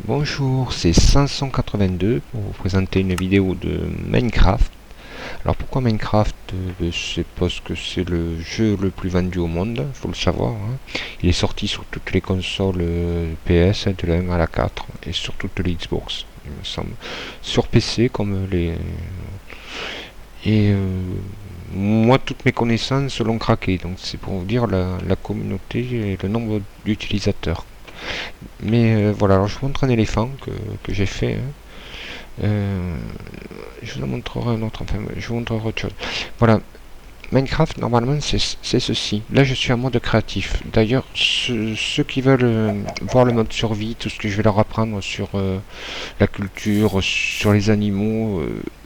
Bonjour, c'est 582 pour vous présenter une vidéo de Minecraft. Alors pourquoi Minecraft? C'est parce que c'est le jeu le plus vendu au monde, faut le savoir, hein. Il est sorti sur toutes les consoles PS, de la 1 à la 4, et sur toutes les Xbox, il me semble. Sur PC comme les... Et moi, toutes mes connaissances l'ont craqué, donc c'est pour vous dire la communauté et le nombre d'utilisateurs. Mais voilà, alors je vous montre un éléphant que j'ai fait, hein. Je vous en montrerai un autre, enfin je vous montrerai autre chose. Voilà, Minecraft normalement c'est ceci. Là je suis en mode créatif. D'ailleurs ceux qui veulent voir le mode survie, tout ce que je vais leur apprendre sur la culture, sur les animaux,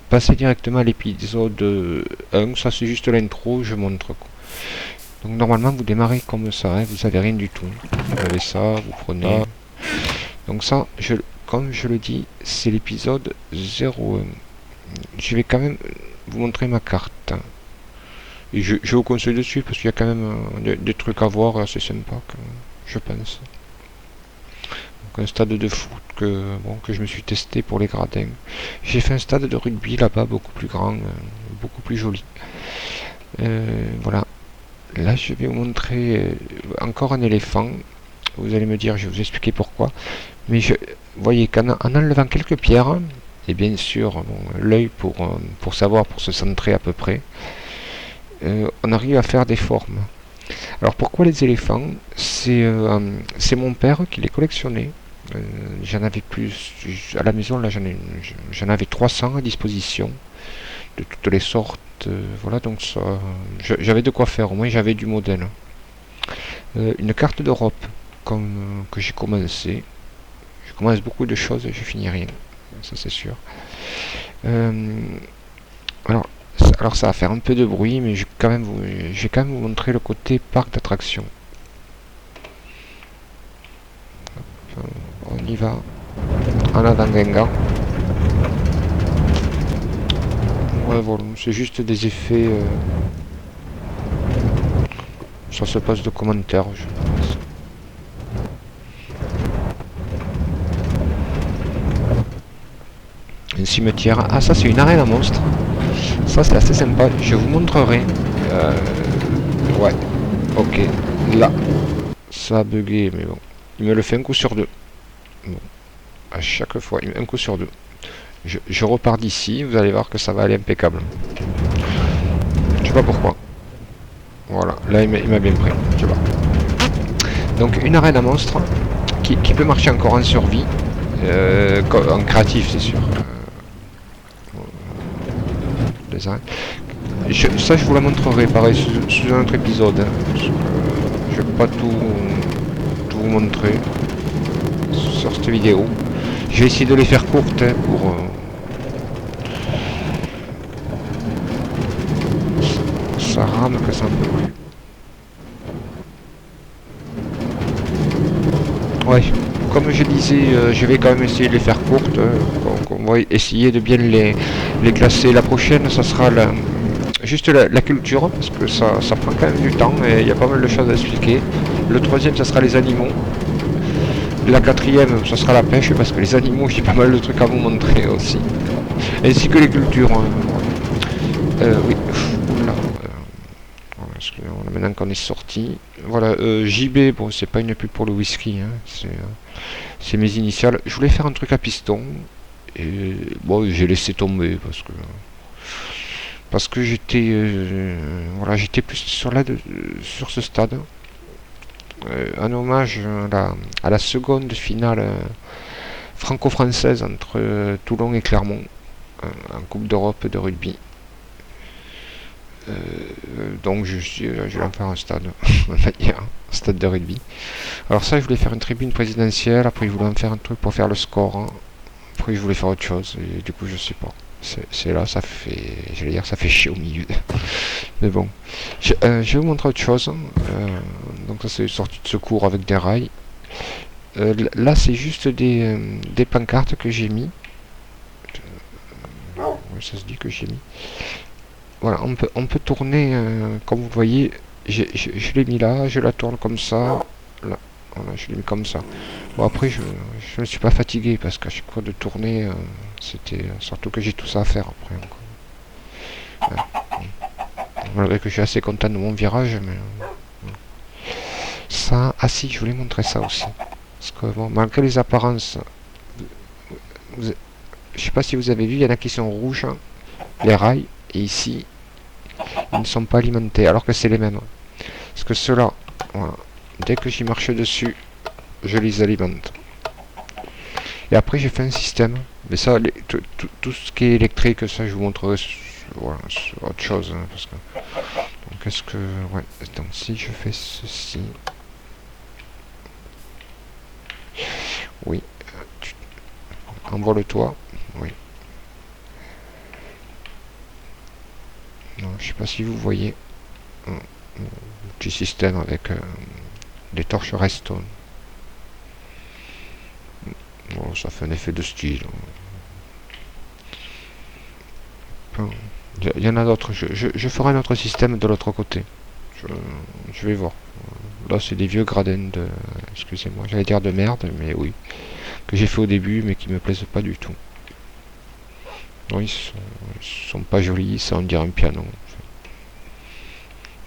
passez directement à l'épisode 1, ça c'est juste l'intro, je montre quoi. Donc normalement vous démarrez comme ça, hein, vous avez rien du tout. Vous avez ça, vous prenez. Donc ça, comme je le dis, c'est l'épisode 01. Je vais quand même vous montrer ma carte. Et je vous conseille de suivre parce qu'il y a quand même des trucs à voir assez sympas, je pense. Donc un stade de foot que je me suis testé pour les gradins. J'ai fait un stade de rugby là-bas, beaucoup plus grand, beaucoup plus joli. Voilà. Là, je vais vous montrer encore un éléphant. Vous allez me dire, je vais vous expliquer pourquoi. Mais vous voyez qu'en enlevant quelques pierres, et bien sûr bon, l'œil pour savoir, pour se centrer à peu près, on arrive à faire des formes. Alors pourquoi les éléphants? C'est mon père qui les collectionnait. J'en avais plus à la maison, là j'en avais 300 à disposition de toutes les sortes. Voilà, donc ça, j'avais de quoi faire, au moins j'avais du modèle. Une carte d'Europe que j'ai commencé. Je commence beaucoup de choses et je finis rien, ça c'est sûr. Alors ça va faire un peu de bruit, mais je vais quand même vous montrer le côté parc d'attractions. On y va en avant d'un gars. Ouais, voilà, c'est juste des effets. Ça se passe de commentaires, je pense. Un cimetière. Ah, ça c'est une arène à monstres. Ça c'est assez sympa. Je vous montrerai. Ouais. Ok. Là. Ça a bugué, mais bon. Il me le fait un coup sur deux. Bon. À chaque fois, il met un coup sur deux. Je repars d'ici. Vous allez voir que ça va aller impeccable. Je sais pas pourquoi. Voilà. Là, il m'a bien pris. Je sais pas. Donc, une arène à monstres qui peut marcher encore en survie. En créatif, c'est sûr. Ça je vous la montrerai pareil sous un autre épisode, hein, parce que je vais pas tout vous montrer sur cette vidéo. Je vais essayer de les faire courtes, hein, pour ça rame que ça ne peut plus. Ouais, comme je disais, je vais quand même essayer de les faire courtes, donc on va essayer de bien les classer. La prochaine ça sera juste la culture, parce que ça prend quand même du temps et il y a pas mal de choses à expliquer. Le troisième, ça sera les animaux. La quatrième, ça sera la pêche, parce que les animaux, j'ai pas mal de trucs à vous montrer aussi. Ainsi que les cultures. Oui, voilà. Maintenant qu'on est sorti. Voilà, JB, bon, c'est pas une pub pour le whisky, hein, c'est mes initiales. Je voulais faire un truc à piston, et bon, j'ai laissé tomber, parce que j'étais voilà, j'étais plus sur ce stade, un hommage à la seconde finale franco-française entre Toulon et Clermont en Coupe d'Europe de rugby. Donc je vais en faire un stade, on va dire, un stade de rugby. Alors ça, je voulais faire une tribune présidentielle, après je voulais en faire un truc pour faire le score, hein. Après je voulais faire autre chose, et du coup je sais pas. C'est là, ça fait, j'allais dire, ça fait chier au milieu. Mais bon, je vais vous montrer autre chose. Donc ça c'est une sortie de secours avec des rails. Là c'est juste des pancartes que j'ai mis. Ça se dit que j'ai mis. Voilà, on peut tourner, comme vous voyez, je l'ai mis là, je la tourne comme ça. Là. Voilà, je l'ai mis comme ça. Bon, après, je ne suis pas fatigué parce qu'à chaque fois de tourner, c'était surtout que j'ai tout ça à faire après. Malgré que je suis assez content de mon virage, mais ça. Ah si, je voulais montrer ça aussi. Parce que bon, malgré les apparences, je sais pas si vous avez vu, il y en a qui sont rouges, hein, les rails, et ici, ils ne sont pas alimentés, alors que c'est les mêmes. Parce que ceux-là, voilà, dès que j'y marche dessus, je les alimente. Et après, j'ai fait un système. Mais ça, tout ce qui est électrique, ça, je vous montrerai. Voilà, sur autre chose. Hein, parce que, donc, est-ce que. Ouais, donc, si je fais ceci. Oui. Envole-toi. Oui. Non, je sais pas si vous voyez. Un petit système avec des torches Redstone. Bon, ça fait un effet de style. Il y en a d'autres. Je ferai un autre système de l'autre côté. Je vais voir. Là, c'est des vieux gradins de... Excusez-moi, j'allais dire de merde, mais oui. Que j'ai fait au début, mais qui me plaisent pas du tout. Non, ils sont pas jolis. Ça, on dirait un piano.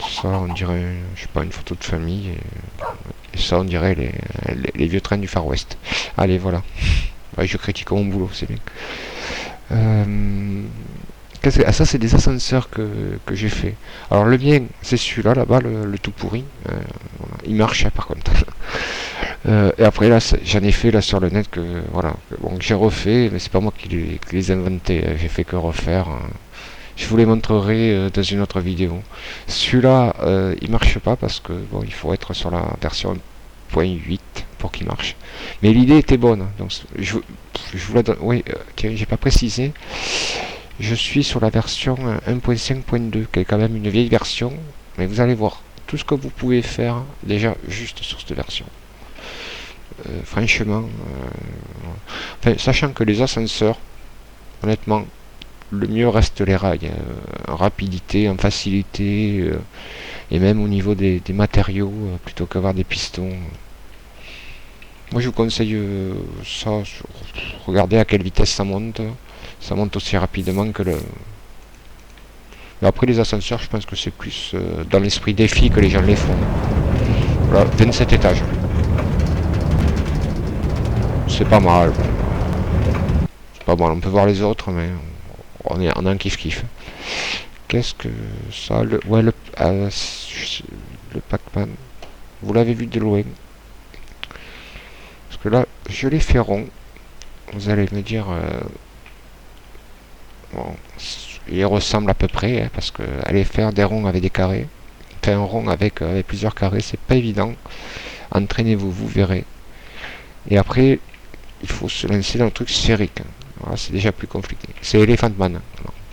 Ça, on dirait, je sais pas, une photo de famille. Et ça, on dirait les vieux trains du Far West. Allez, voilà. Ouais, je critique mon boulot, c'est bien. Ah, ça, c'est des ascenseurs que j'ai fait. Alors, le mien, c'est celui-là, là-bas, le tout pourri. Voilà. Il marche, hein, par contre. Et après, là, j'en ai fait là sur le net que, voilà. Bon, j'ai refait, mais c'est pas moi qui les ai inventés. J'ai fait que refaire. Hein. Je vous les montrerai dans une autre vidéo. Celui-là, il marche pas parce que, bon, il faut être sur la version 1.8 pour qu'il marche. Mais l'idée était bonne. Donc, je vous la donne. Oui, tiens, j'ai pas précisé. Je suis sur la version 1.5.2, qui est quand même une vieille version, mais vous allez voir tout ce que vous pouvez faire déjà juste sur cette version. Franchement, enfin, sachant que les ascenseurs, honnêtement, le mieux reste les rails, en rapidité, en facilité, et même au niveau des matériaux, plutôt qu'avoir des pistons. Moi je vous conseille ça, regardez à quelle vitesse ça monte. Ça monte aussi rapidement que le... Mais après les ascenseurs, je pense que c'est plus dans l'esprit défi que les gens les font. Voilà, 27 étages. C'est pas mal. C'est pas mal, on peut voir les autres, mais on est en kiff-kiff. Qu'est-ce que ça... Ouais, le Pac-Man. Vous l'avez vu de loin. Parce que là, je l'ai fait rond. Vous allez me dire... bon, il ressemble à peu près, hein, parce que aller faire des ronds avec des carrés, faire un rond avec plusieurs carrés, c'est pas évident. Entraînez-vous, vous verrez. Et après, il faut se lancer dans le truc sphérique. Hein. Voilà, c'est déjà plus compliqué. C'est Elephant Man.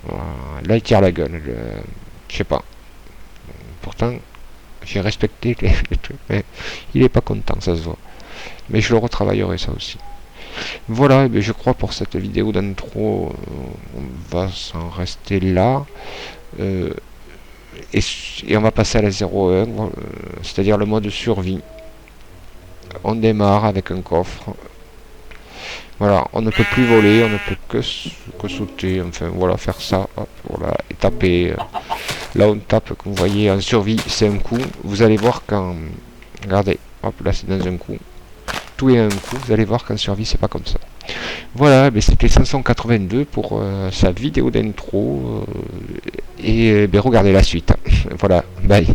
Voilà. Là, il tire la gueule. Je sais pas. Pourtant, j'ai respecté les trucs, mais il est pas content, ça se voit. Mais je le retravaillerai, ça aussi. Voilà, et je crois pour cette vidéo d'intro, on va s'en rester là. Et on va passer à la 0.1, c'est-à-dire le mode survie. On démarre avec un coffre. Voilà, on ne peut plus voler, on ne peut que sauter, enfin voilà, faire ça, hop, voilà, et taper. Là on tape, comme vous voyez, en survie, c'est un coup. Vous allez voir quand... Regardez, hop, là c'est dans un coup. Tout est un coup, vous allez voir qu'en survie, c'est pas comme ça. Voilà, c'était 582 pour sa vidéo d'intro. Et regardez la suite. Voilà, bye.